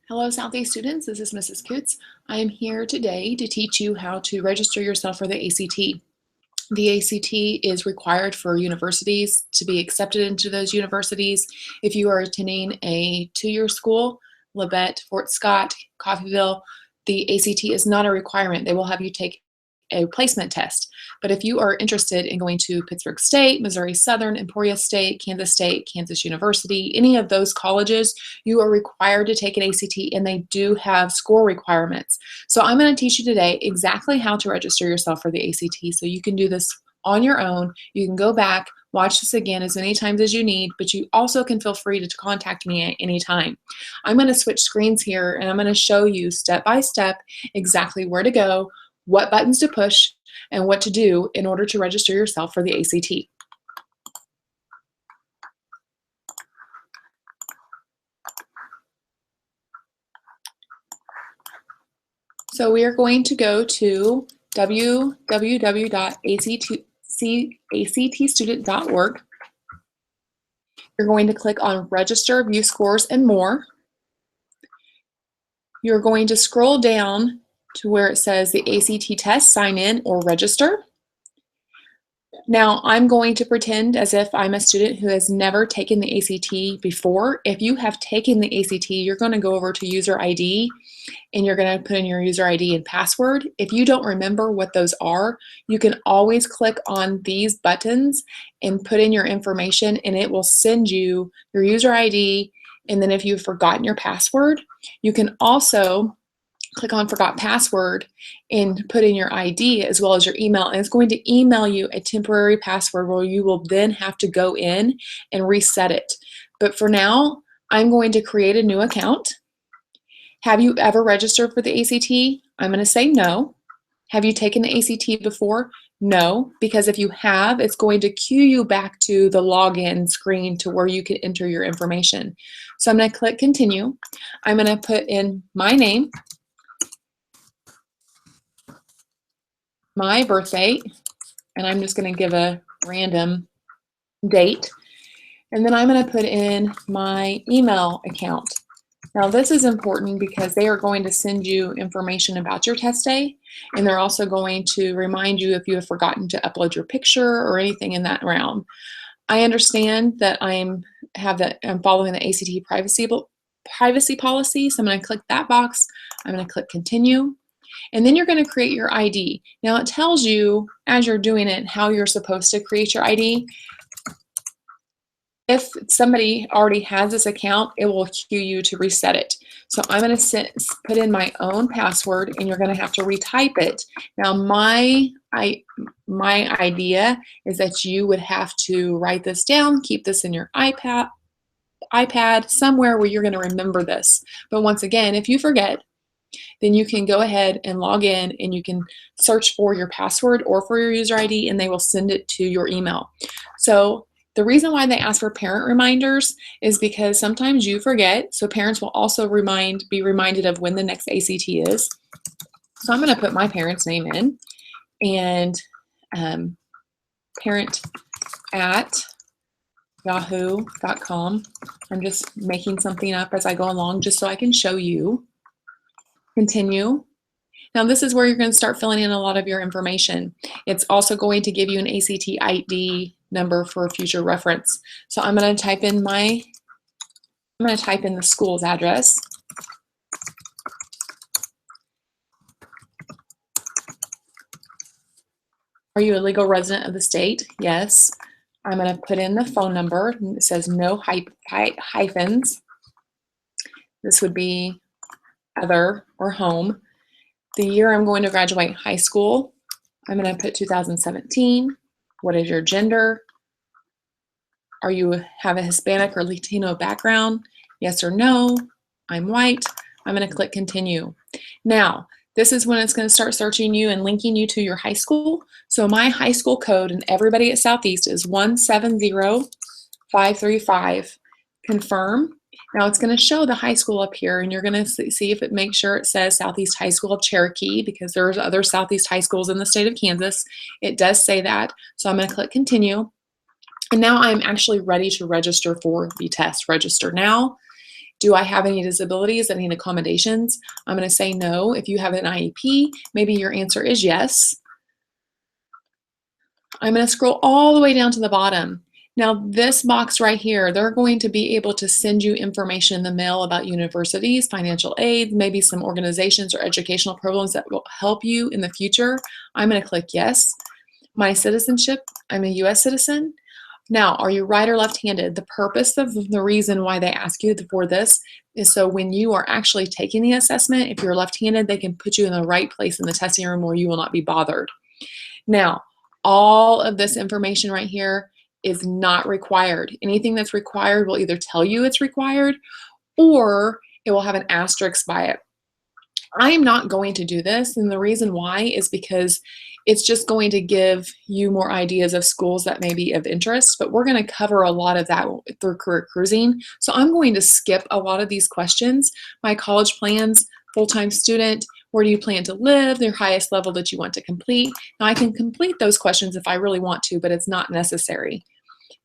Hello, Southeast students. This is Mrs. Coots. I am here today to teach you how to register yourself for the ACT. The ACT is required for universities to be accepted into those universities. If you are attending a two-year school, Labette, Fort Scott, Coffeyville, the ACT is not a requirement. They will have you take a placement test. But if you are interested in going to Pittsburgh State, Missouri Southern, Emporia State, Kansas University, any of those colleges, you are required to take an ACT, and they do have score requirements. So I'm going to teach you today exactly how to register yourself for the ACT so you can do this on your own. You can go back, watch this again as many times as you need, but you also can feel free to contact me at any time. I'm going to switch screens here, and I'm going to show you step by step exactly where to go, what buttons to push, and what to do in order to register yourself for the ACT. So we are going to go to www.actstudent.org. You're going to click on Register, View Scores, and More. You're going to scroll down to where it says the ACT test, sign in or register. Now I'm going to pretend as if I'm a student who has never taken the ACT before. If you have taken the ACT, you're going to go over to user ID and you're going to put in your user ID and password. If you don't remember what those are, you can always click on these buttons and put in your information, and it will send you your user ID. And then if you've forgotten your password, you can also click on Forgot Password and put in your ID as well as your email, and it's going to email you a temporary password where you will then have to go in and reset it. But for now, I'm going to create a new account. Have you ever registered for the ACT? I'm going to say no. Have you taken the ACT before? No, because if you have, it's going to cue you back to the login screen to where you can enter your information. So I'm going to click Continue. I'm going to put in my name, my birth date, and I'm just going to give a random date, and then I'm going to put in my email account. Now this is important because they are going to send you information about your test day, and they're also going to remind you if you have forgotten to upload your picture or anything in that realm. I understand that I'm following the ACT privacy policy, so I'm going to click that box. I'm going to click Continue. And then you're going to create your ID. Now it tells you as you're doing it how you're supposed to create your ID. If somebody already has this account, it will cue you to reset it. So I'm going to put in my own password, and you're going to have to retype it. Now my idea is that you would have to write this down, keep this in your iPad, somewhere where you're going to remember this. But once again, if you forget, then you can go ahead and log in and you can search for your password or for your user ID, and they will send it to your email. So the reason why they ask for parent reminders is because sometimes you forget, so parents will also be reminded of when the next ACT is. So I'm going to put my parent's name in, and parent at yahoo.com. I'm just making something up as I go along just so I can show you. Continue. Now this is where you're going to start filling in a lot of your information. It's also going to give you an ACT ID number for future reference. So I'm going to type in the school's address. Are you a legal resident of the state? Yes. I'm going to put in the phone number. It says no hyphens. This would be other or home. The year I'm going to graduate high school, I'm going to put 2017. What is your gender? Are you have a Hispanic or Latino background? Yes or no? I'm white. I'm going to click Continue. Now, this is when it's going to start searching you and linking you to your high school. So my high school code and everybody at Southeast is 170535. Confirm. Now it's going to show the high school up here, and you're going to see if it makes sure it says Southeast High School of Cherokee, because there's other Southeast high schools in the state of Kansas. It does say that. So I'm going to click Continue. And now I'm actually ready to register for the test. Register now. Do I have any disabilities that need accommodations? I'm going to say no. If you have an IEP, maybe your answer is yes. I'm going to scroll all the way down to the bottom. Now this box right here, they're going to be able to send you information in the mail about universities, financial aid, maybe some organizations or educational programs that will help you in the future. I'm going to click yes. My citizenship, I'm a US citizen. Now, are you right or left-handed? The purpose of the reason why they ask you for this is so when you are actually taking the assessment, if you're left-handed, they can put you in the right place in the testing room where you will not be bothered. Now, all of this information right here is not required. Anything that's required will either tell you it's required or it will have an asterisk by it. I'm not going to do this, and the reason why is because it's just going to give you more ideas of schools that may be of interest, but we're going to cover a lot of that through Career Cruising. So I'm going to skip a lot of these questions. My college plans, full-time student, where do you plan to live, your highest level that you want to complete. Now I can complete those questions if I really want to, but it's not necessary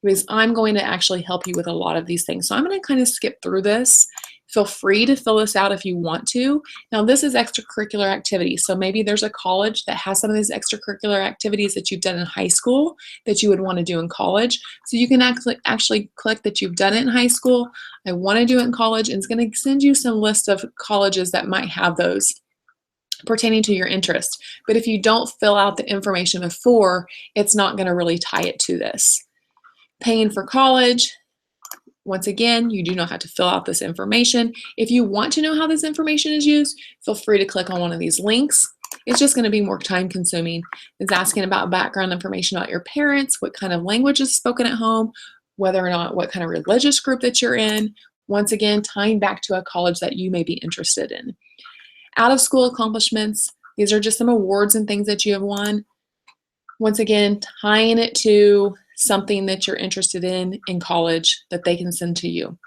because I'm going to actually help you with a lot of these things. So I'm going to kind of skip through this. Feel free to fill this out if you want to. Now this is extracurricular activities. So maybe there's a college that has some of these extracurricular activities that you've done in high school that you would want to do in college. So you can actually click that you've done it in high school. I want to do it in college, and it's going to send you some list of colleges that might have those pertaining to your interest. But if you don't fill out the information before, it's not going to really tie it to this. Paying for college. Once again, you do not have to fill out this information. If you want to know how this information is used, feel free to click on one of these links. It's just going to be more time consuming. It's asking about background information about your parents, what kind of language is spoken at home, whether or not what kind of religious group that you're in. Once again, tying back to a college that you may be interested in. Out of school accomplishments, these are just some awards and things that you have won. Once again, tying it to something that you're interested in college that they can send to you.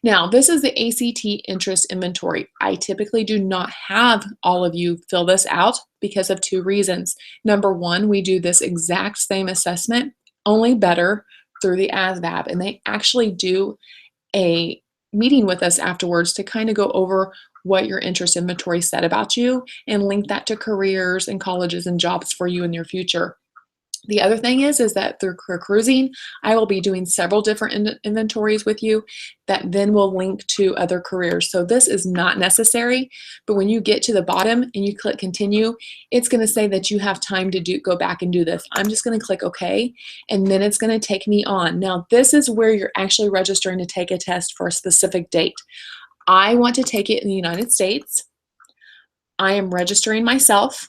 Now, this is the ACT interest inventory. I typically do not have all of you fill this out because of two reasons. Number one, we do this exact same assessment, only better through the ASVAB, and they actually do a meeting with us afterwards to kind of go over what your interest inventory said about you and link that to careers and colleges and jobs for you in your future. The other thing is that through Career Cruising, I will be doing several different inventories with you that then will link to other careers. So this is not necessary, but when you get to the bottom and you click continue, it's going to say that you have time to go back and do this. I'm just going to click OK, and then it's going to take me on. Now this is where you're actually registering to take a test for a specific date. I want to take it in the United States. I am registering myself.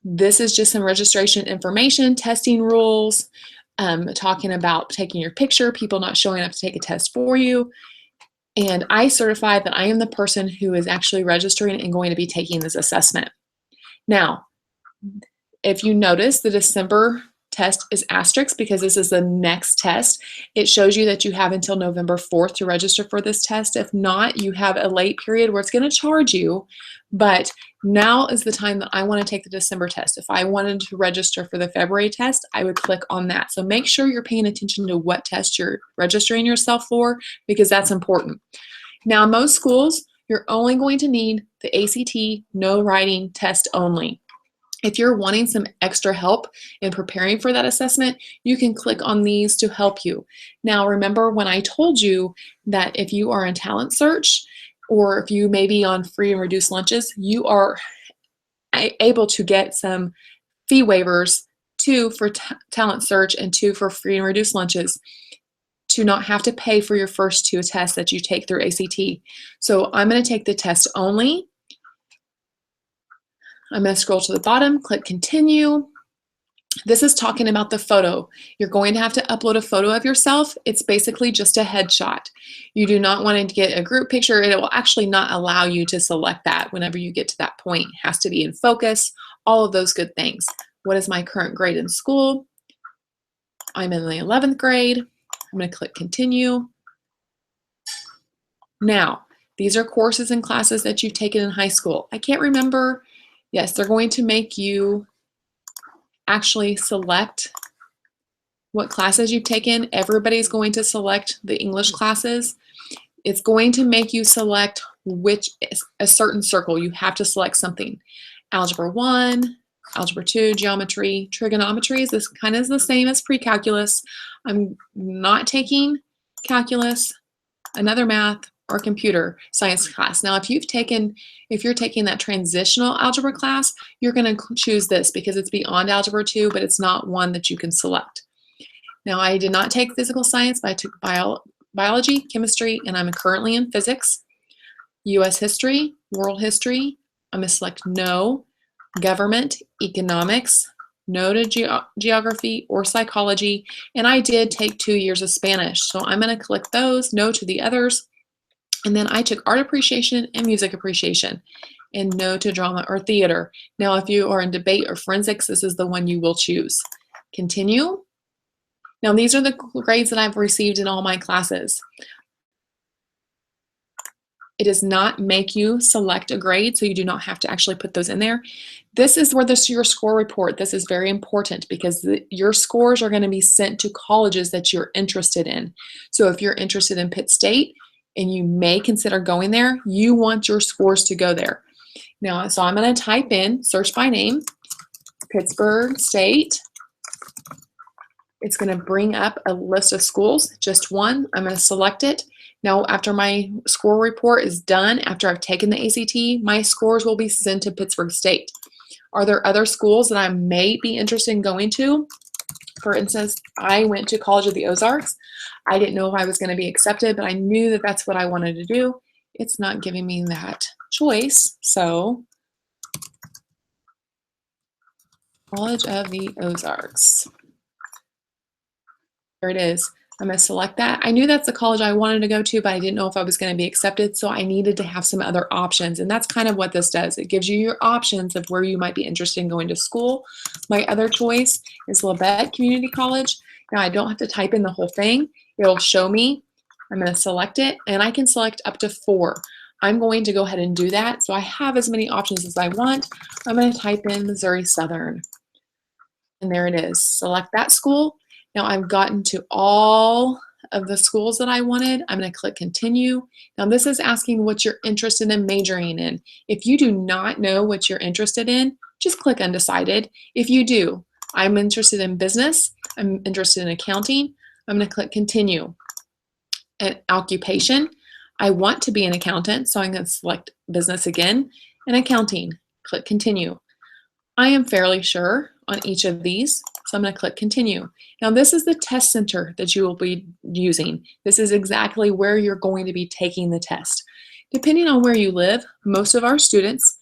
This is just some registration information, testing rules, talking about taking your picture, people not showing up to take a test for you. And I certify that I am the person who is actually registering and going to be taking this assessment. Now, if you notice, the December test is asterisk because this is the next test. It shows you that you have until November 4th to register for this test. If not, you have a late period where it's going to charge you, but now is the time that I want to take the December test. If I wanted to register for the February test, I would click on that. So make sure you're paying attention to what test you're registering yourself for because that's important. Now, most schools, you're only going to need the ACT no writing test only. If you're wanting some extra help in preparing for that assessment, you can click on these to help you. Now, remember when I told you that if you are in Talent Search or if you may be on free and reduced lunches, you are able to get some fee waivers, two for Talent Search and two for free and reduced lunches, to not have to pay for your first two tests that you take through ACT. So I'm going to take the test only. I'm going to scroll to the bottom, click continue. This is talking about the photo. You're going to have to upload a photo of yourself. It's basically just a headshot. You do not want to get a group picture. It will actually not allow you to select that whenever you get to that point. It has to be in focus, all of those good things. What is my current grade in school? I'm in the 11th grade. I'm going to click continue. Now, these are courses and classes that you've taken in high school. I can't remember. Yes, they're going to make you actually select what classes you've taken. Everybody's going to select the English classes. It's going to make you select which is a certain circle. You have to select something. Algebra 1, Algebra 2, geometry, trigonometry is this kind of the same as pre-calculus. I'm not taking calculus, another math, or computer science class. Now, if you're taking that transitional algebra class, you're going to choose this because it's beyond Algebra 2, but it's not one that you can select. Now, I did not take physical science, but I took biology, chemistry, and I'm currently in physics. U.S. history, world history, I'm going to select no. Government, economics, no to geography or psychology, and I did take 2 years of Spanish, so I'm going to click those, no to the others. And then I took art appreciation and music appreciation, and no to drama or theater. Now, if you are in debate or forensics, this is the one you will choose. Continue. Now, these are the grades that I've received in all my classes. It does not make you select a grade, so you do not have to actually put those in there. This is where your score report, this is very important because your scores are going to be sent to colleges that you're interested in. So if you're interested in Pitt State and you may consider going there, you want your scores to go there. Now, so I'm going to type in, search by name, Pittsburg State. It's going to bring up a list of schools, just one. I'm going to select it. Now, after my score report is done, after I've taken the ACT, my scores will be sent to Pittsburg State. Are there other schools that I may be interested in going to? For instance, I went to College of the Ozarks. I didn't know if I was going to be accepted, but I knew that that's what I wanted to do. It's not giving me that choice, so College of the Ozarks. There it is. I'm going to select that. I knew that's the college I wanted to go to, but I didn't know if I was going to be accepted, so I needed to have some other options, and that's kind of what this does. It gives you your options of where you might be interested in going to school. My other choice is Labette Community College. Now, I don't have to type in the whole thing. It'll show me. I'm going to select it, and I can select up to 4. I'm going to go ahead and do that, so I have as many options as I want. I'm going to type in Missouri Southern, and there it is. Select that school. Now I've gotten to all of the schools that I wanted. I'm going to click continue. Now this is asking what you're interested in majoring in. If you do not know what you're interested in, just click undecided. If you do, I'm interested in business, I'm interested in accounting, I'm going to click continue. And occupation, I want to be an accountant, so I'm going to select business again, and accounting, click continue. I am fairly sure on each of these, so I'm going to click continue. Now this is the test center that you will be using. This is exactly where you're going to be taking the test. Depending on where you live, most of our students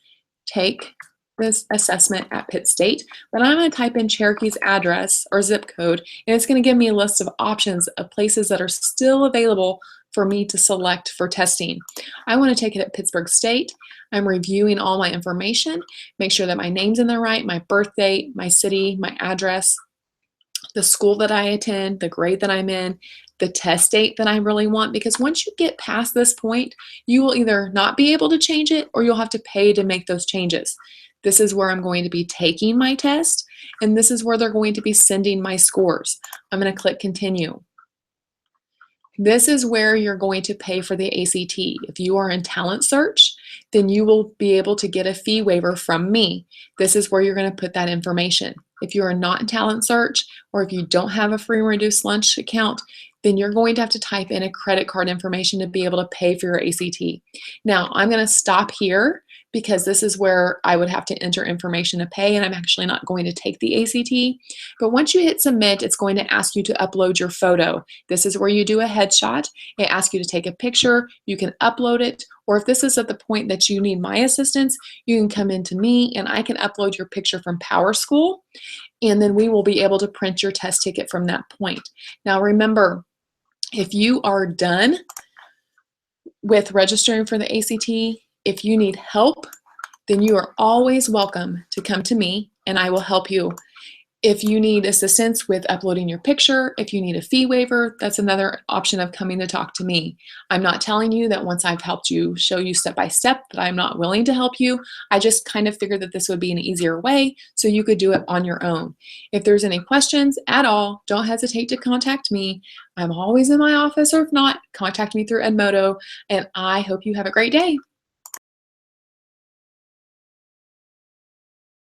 take this assessment at Pitt State, but I'm going to type in Cherokee's address or zip code, and it's going to give me a list of options of places that are still available for me to select for testing. I want to take it at Pittsburg State. I'm reviewing all my information, make sure that my name's in there right, my birth date, my city, my address, the school that I attend, the grade that I'm in, the test date that I really want, because once you get past this point, you will either not be able to change it or you'll have to pay to make those changes. This is where I'm going to be taking my test, and this is where they're going to be sending my scores. I'm going to click continue. This is where you're going to pay for the ACT. If you are in Talent Search, then you will be able to get a fee waiver from me. This is where you're going to put that information. If you are not in Talent Search, or if you don't have a free and reduced lunch account, then you're going to have to type in a credit card information to be able to pay for your ACT. Now, I'm going to stop here because this is where I would have to enter information to pay, and I'm actually not going to take the ACT. But once you hit submit, it's going to ask you to upload your photo. This is where you do a headshot. It asks you to take a picture. You can upload it, or if this is at the point that you need my assistance, you can come into me and I can upload your picture from PowerSchool, and then we will be able to print your test ticket from that point. Now remember, if you are done with registering for the ACT, if you need help, then you are always welcome to come to me and I will help you. If you need assistance with uploading your picture, if you need a fee waiver, that's another option of coming to talk to me. I'm not telling you that once I've helped you, show you step by step, that I'm not willing to help you. I just kind of figured that this would be an easier way so you could do it on your own. If there's any questions at all, don't hesitate to contact me. I'm always in my office, or if not, contact me through Edmodo, and I hope you have a great day.